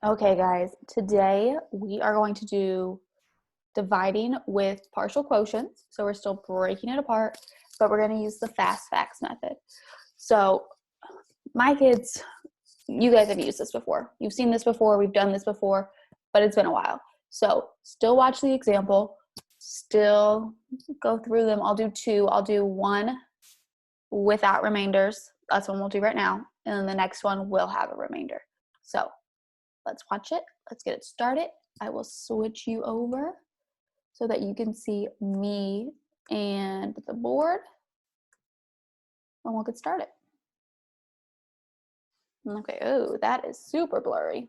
Okay, guys, today we are going to do dividing with partial quotients. So we're still breaking it apart, but we're going to use the fast facts method. So my kids, you guys have used this before. You've seen this before. We've done this before, but it's been a while. So still watch the example, still go through them. I'll do two. I'll do one without remainders. That's one we'll do right now. And then the next one will have a remainder. So let's watch it. Let's get it started. I will switch you over so that you can see me and the board, and we'll get started. Okay, oh, that is super blurry.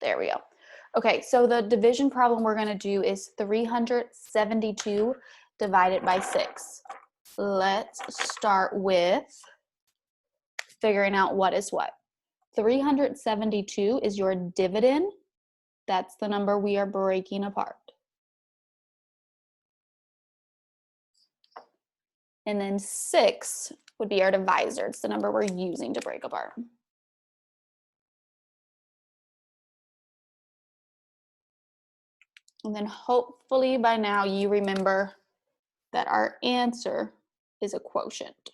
There we go. Okay, so the division problem we're gonna do is 372 divided by 6. Let's start with figuring out what is what. 372 is your dividend. That's the number we are breaking apart. And then 6 would be our divisor. It's the number we're using to break apart. And then hopefully by now you remember that our answer is a quotient.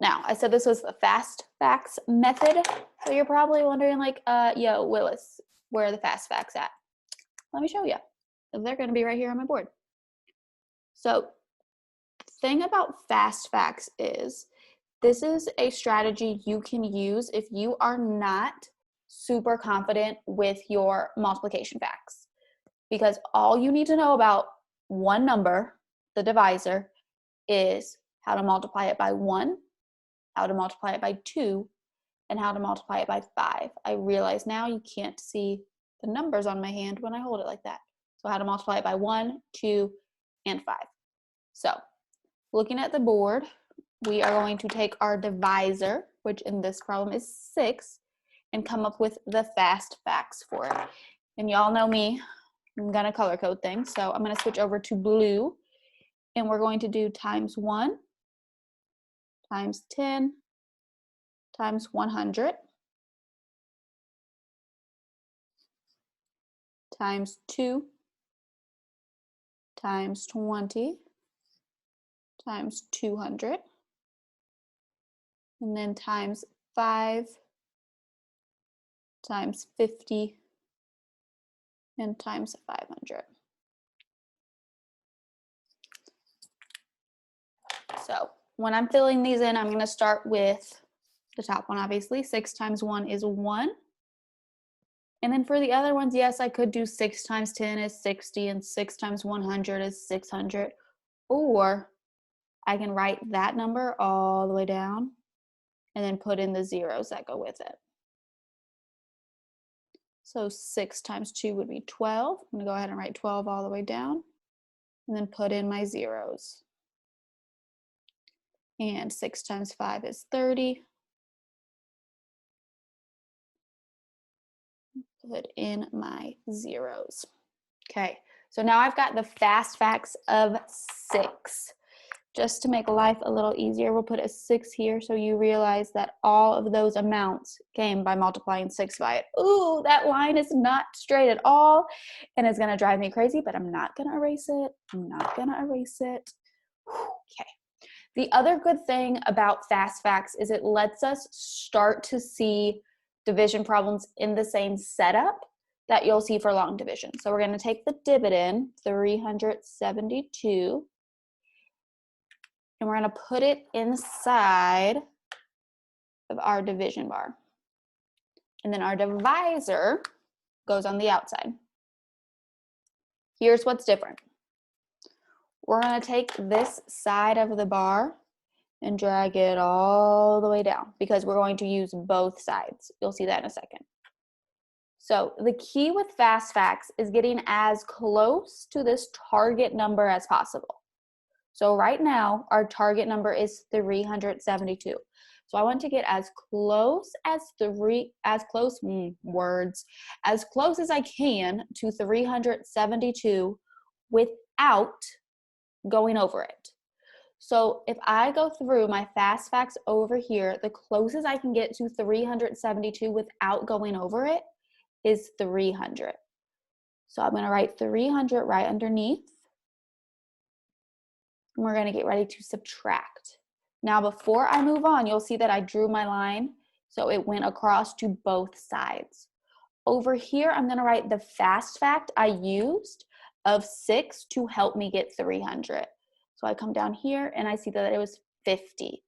Now, I said this was the fast facts method, so you're probably wondering like, yo, Willis, where are the fast facts at? Let me show you. They're gonna be right here on my board. So the thing about fast facts is this is a strategy you can use if you are not super confident with your multiplication facts, because all you need to know about one number, the divisor, is how to multiply it by 1, how to multiply it by 2, and how to multiply it by 5. I realize now you can't see the numbers on my hand when I hold it like that. So how to multiply it by 1, 2, and 5. So looking at the board, we are going to take our divisor, which in this problem is 6, and come up with the fast facts for it. And y'all know me, I'm gonna color code things. So I'm gonna switch over to blue, and we're going to do times 1, times 10, times 100, times 2, times 20, times 200, and then times 5, times 50, and times 500. So when I'm filling these in, I'm going to start with the top one, obviously. 6 times 1 is 1. And then for the other ones, yes, I could do 6 times 10 is 60, and 6 times 100 is 600. Or I can write that number all the way down and then put in the zeros that go with it. So 6 times 2 would be 12. I'm going to go ahead and write 12 all the way down and then put in my zeros. And 6 times 5 is 30. Put in my zeros. Okay, so now I've got the fast facts of 6. Just to make life a little easier, we'll put a 6 here so you realize that all of those amounts came by multiplying 6 by it. Ooh, that line is not straight at all, and it's gonna drive me crazy, but I'm not gonna erase it. I'm not gonna erase it. Okay. The other good thing about fast facts is it lets us start to see division problems in the same setup that you'll see for long division. So we're gonna take the dividend, 372, and we're gonna put it inside of our division bar. And then our divisor goes on the outside. Here's what's different. We're gonna take this side of the bar and drag it all the way down because we're going to use both sides. You'll see that in a second. So the key with fast facts is getting as close to this target number as possible. So right now, our target number is 372. So I want to get as close as close as I can to 372 without going over it. So if I go through my fast facts over here, the closest I can get to 372 without going over it is 300. So I'm going to write 300 right underneath. And we're going to get ready to subtract. Now, before I move on, you'll see that I drew my line, so it went across to both sides. Over here, I'm going to write the fast fact I used of 6 to help me get 300. So I come down here and I see that it was 50.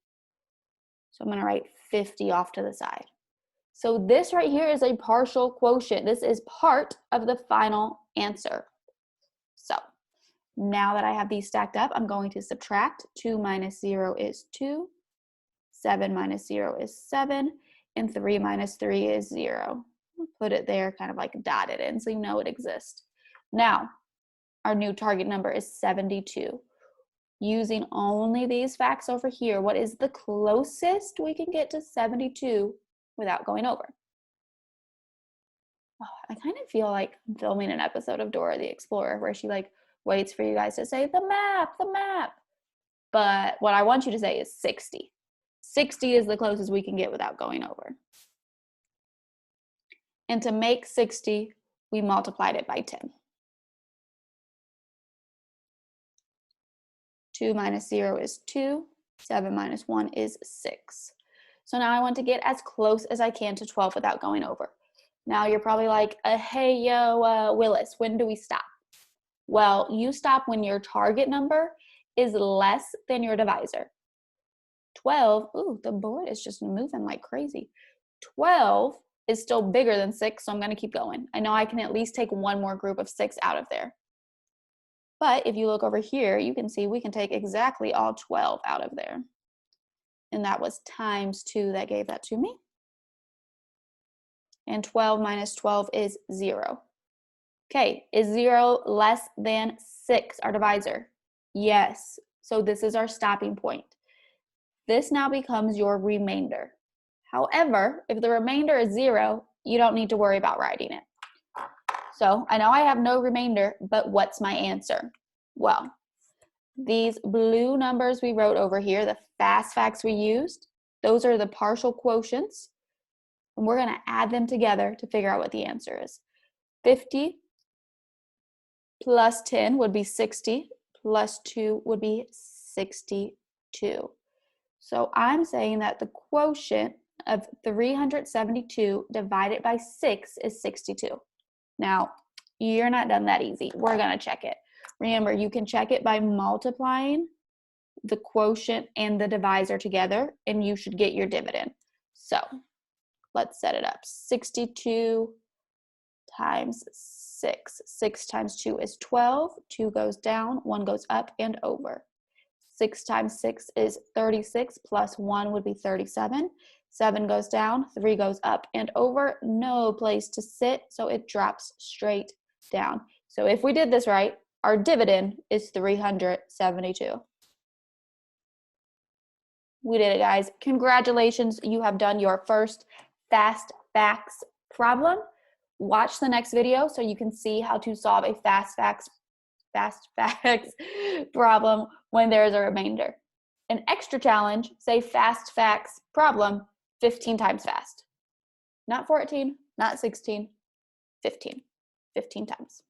So I'm going to write 50 off to the side. So this right here is a partial quotient. This is part of the final answer. So now that I have these stacked up, I'm going to subtract. 2 minus 0 is 2. 7 minus 0 is 7. And 3 minus 3 is 0. I'll put it there, kind of like dotted in so you know it exists. Now, our new target number is 72. Using only these facts over here, what is the closest we can get to 72 without going over? Oh, I kind of feel like I'm filming an episode of Dora the Explorer where she like waits for you guys to say the map, the map. But what I want you to say is 60. 60 is the closest we can get without going over. And to make 60, we multiplied it by 10. 2 minus 0 is 2. 7 minus 1 is 6. So now I want to get as close as I can to 12 without going over. Now you're probably like, hey, yo, Willis, when do we stop? Well, you stop when your target number is less than your divisor. 12, ooh, the board is just moving like crazy. 12 is still bigger than 6, so I'm going to keep going. I know I can at least take one more group of 6 out of there. But if you look over here, you can see we can take exactly all 12 out of there. And that was times 2 that gave that to me. And 12 minus 12 is 0. Okay, is 0 less than 6, our divisor? Yes. So this is our stopping point. This now becomes your remainder. However, if the remainder is 0, you don't need to worry about writing it. So I know I have no remainder, but what's my answer? Well, these blue numbers we wrote over here, the fast facts we used, those are the partial quotients. And we're going to add them together to figure out what the answer is. 50 plus 10 would be 60, plus 2 would be 62. So I'm saying that the quotient of 372 divided by 6 is 62. Now, you're not done that easy. We're going to check it. Remember, you can check it by multiplying the quotient and the divisor together, and you should get your dividend. So let's set it up. 62 times 6. 6 times 2 is 12. 2 goes down, 1 goes up and over. 6 times 6 is 36, plus 1 would be 37. 7 goes down, 3 goes up and over. No place to sit, so it drops straight down. So if we did this right, our dividend is 372. We did it, guys. Congratulations, you have done your first fast facts problem. Watch the next video so you can see how to solve a fast facts problem when there is a remainder. An extra challenge, say fast facts problem 15 times fast. Not 14, not 16, 15. 15 times.